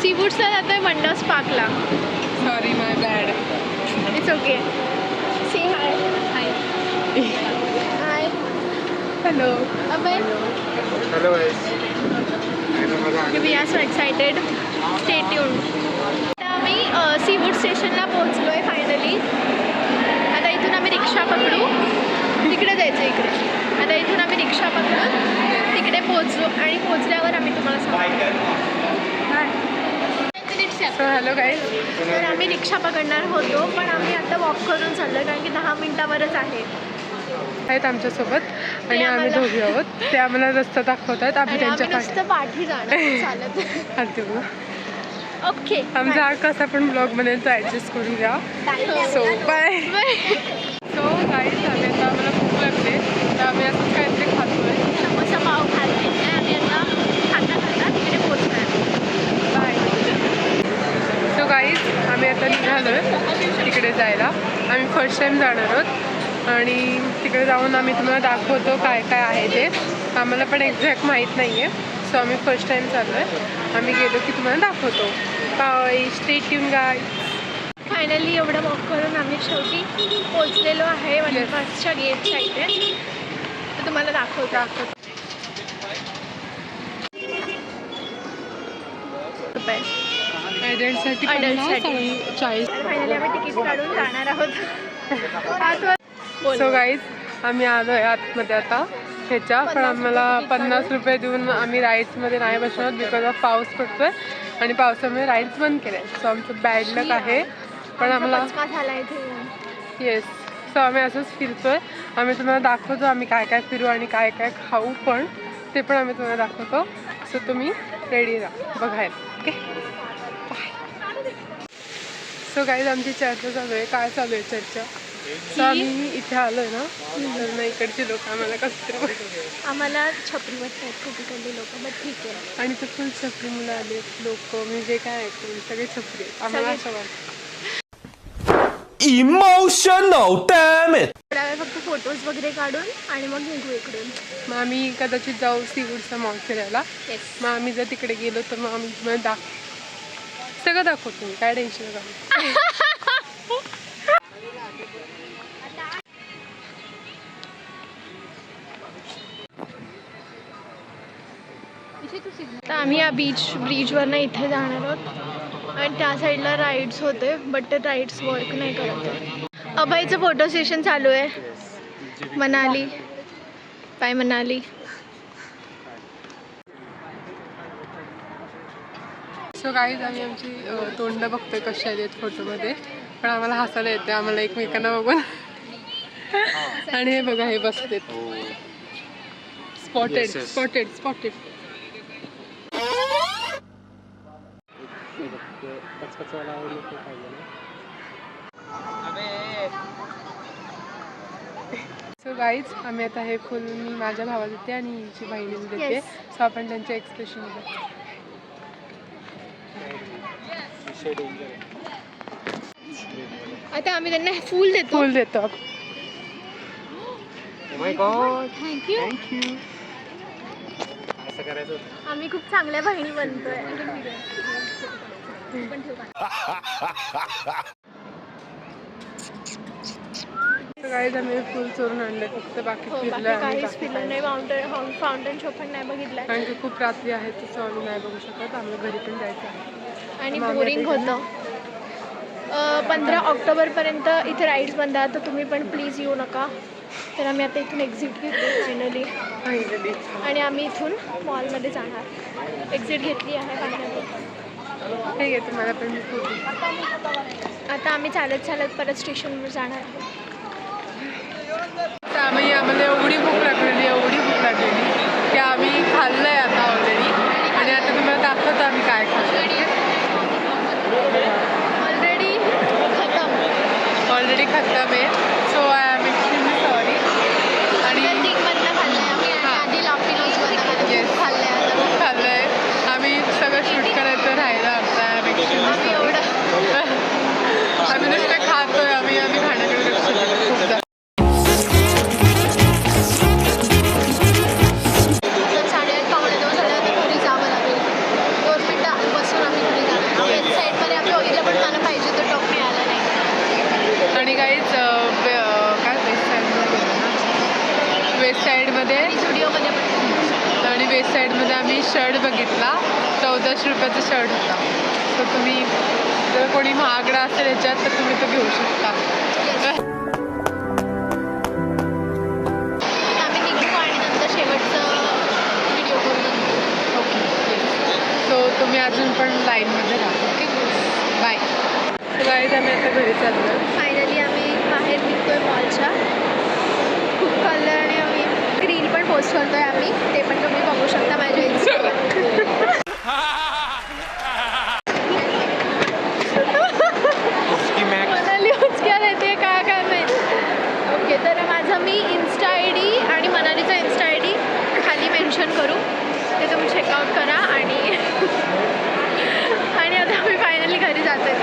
सीवूड्सला जातोय वंडर्स पार्कला. Sorry my bad. It's okay. Say hi. Hi hi. Hello. Abhay. Hello guys. We are so excited. Stay tuned. आता आम्ही seaweed स्टेशनला पोहोचलो आहे फायनली. आता इथून आम्ही रिक्षा पकडू. तिकडे जायचं इकडे. आता इथून आम्ही रिक्षा पकडून तिकडे पोहोचलो आणि पोहोचल्यावर आम्ही तुम्हाला सांगू. Hello guys. तर आम्ही रिक्षा पकडणार होतो पण आम्ही आता वॉक करून चाललो कारण की 10 मिनिटावरच आहे. आहेत आमच्यासोबत आणि आम्ही दोघी आहोत. ते आम्हाला रस्ता दाखवत आहेत. आम्ही त्यांच्या नुसतं पाठी जाणार चालत. ओके. आमचा हा कसा पण ब्लॉग बनेल तो ॲडजस्ट करून घ्या. So bye. सो गाईज आम्ही आता आम्हाला भूक लागते तर आम्ही असंच काहीतरी खातोय. समोसा पाव खाल्ले आम्ही आता खाता खाता तिकडे पोहोचणार. बाय. सो गाईज आम्ही आता निघालो आहे तिकडे जायला. आम्ही फर्स्ट टाईम जाणार आहोत आणि तिकडे जाऊन आम्ही तुम्हाला दाखवतो काय काय आहे ते. आम्हाला पण एक्झॅक्ट माहीत नाही आहे. सो आम्ही फर्स्ट टाईम चाललो आहे. आम्ही गेलो की तुम्हाला दाखवतो. Bye. Stay tune guys. Finally एवढं वॉक करून आम्ही शेवटी पोहोचलेलो आहे वंडरपार्कच्या गेटच्या इथे. तर तुम्हाला दाखवतो. ॲडल्टसाठी 40. फायनली आम्ही तिकीट काढून जाणार आहोत. सो गाईज आम्ही आलो आहे आतमध्ये आता ह्याच्या. पण आम्हाला 50 रुपये देऊन आम्ही राईड्समध्ये नाही बसणार बिकॉज ऑफ पाऊस पडतोय आणि पावसामुळे राईड्स बंद केले. सो आमचं बॅड लक आहे. पण आम्हाला येस. सो आम्ही असंच फिरतोय. आम्ही तुम्हाला दाखवतो आम्ही काय काय फिरू आणि काय काय खाऊ पण ते पण आम्ही तुम्हाला दाखवतो. सो तुम्ही रेडी राहा बघायला. Okay bye. सो गाईज आमची चर्चा चालू आहे. काय चालू आहे चर्चा? सो आम्ही इथे आलो आहे ना तर ना इकडचे लोक आम्हाला कसं आम्हाला छपरी वाटतात खूप इकडले लोक. बट ठीक आहे. आणि ते फुल छपरी मुलं आले लोक म्हणजे काय ऐकून सगळे छपरी आम्हाला असं वाटतं. Emotional dam it. थोड्या वेळ फक्त फोटोज वगैरे काढून आणि मग निघू इकडून. मग आम्ही कदाचित जाऊ सीवूडचा मॉल फिरायला. मग आम्ही जर तिकडे गेलो तर मग आम्ही तुम्हाला सगळं दाखवतो. मी काय टेन्शन नका. तर आम्ही या ब्रिजवरनं इथे जाणार आहोत आणि त्या साईडला राईड्स होते बट ते राईड्स वर्क नाही करत. अभयचं फोटो सेशन चालू आहे. Manali bye Manali. So guys आम्ही आमची तोंड बघतोय कशा आहेत फोटोमध्ये. पण आम्हाला हसायला येते आम्हाला एकमेकांना बघून. आणि हे बघा हे बसते spotted spotted spotted. So guys आम्ही आता हे फुल मी माझ्या भावाला देते आणि हिची बहिणीला देते. सो आपण त्यांचे एक्सप्रेशन बघू. आता आम्ही त्यांना फुल देतो. फुल देतो. थँक्यू. असं करायचं होतं. आम्ही खूप चांगल्या बहिणी बनतोय. गाईज आम्ही फुल चोरून आणले फक्त. बाकी फिरलं काहीच फिरलं नाही. फाउंटन शो पण नाही बघितलाय कारण की खूप रात्री आहे तसं आम्ही नाही बघू शकत. आम्हाला घरी पण जायचं आहे आणि बोरिंग होतं. 15 ऑक्टोबरपर्यंत इथे राईड्स बंद आहेत तर तुम्ही पण प्लीज येऊ नका. तर आम्ही आता इथून एक्झिट घेतो फायनली आणि आम्ही इथून मॉलमध्ये जाणार. एक्झिट घेतली आहे फायनली. ठीक आहे तुम्हाला पण मी आता आम्ही चालत चालत परत स्टेशनवर जाणार आहोत. आम्हाला एवढी भूक लागलेली की आम्ही खाल्लं आहे आता ऑलरेडी आणि आता तुम्हाला दाखवतो आम्ही काय खाल्लं. ऑलरेडी खतम आहे. So I am extremely sorry. आणि खूप खाल्लं आहे. आम्ही सगळं शूट करायचं राहिलं आमचं. I am extremely sorry. आम्ही नुसतं खातोय. आम्ही खाण्याकडे लक्ष देतो खूप. साईडमध्ये आम्ही शर्ट बघितला. 1400 रुपयाचा शर्ट होता. तर तुम्ही जर कोणी महागडा असेल याच्यात तर तुम्ही तो घेऊ शकता. आम्ही निघू आणि नंतर शेवटचं व्हिडिओ करू. ओके. सो तुम्ही अजून पण लाईनमध्ये राहा. Okay, bye. गाईज आम्ही आता घरी चाललो. फायनली आम्ही बाहेर निघतोय मॉलच्या. खूप खाल्लं आणि आम्ही रील पण पोस्ट करतोय आम्ही. ते पण तुम्ही बघू शकता माझ्या इन्स्टावर. मला लिहूच क्या रहते काय काय माहिती. ओके, तर माझं मी इन्स्टा आय डी आणि मनालीचा इन्स्टा आय डी खाली मेन्शन करू. ते तुम्ही चेकआउट करा आणि आता आम्ही फायनली घरी जातोय.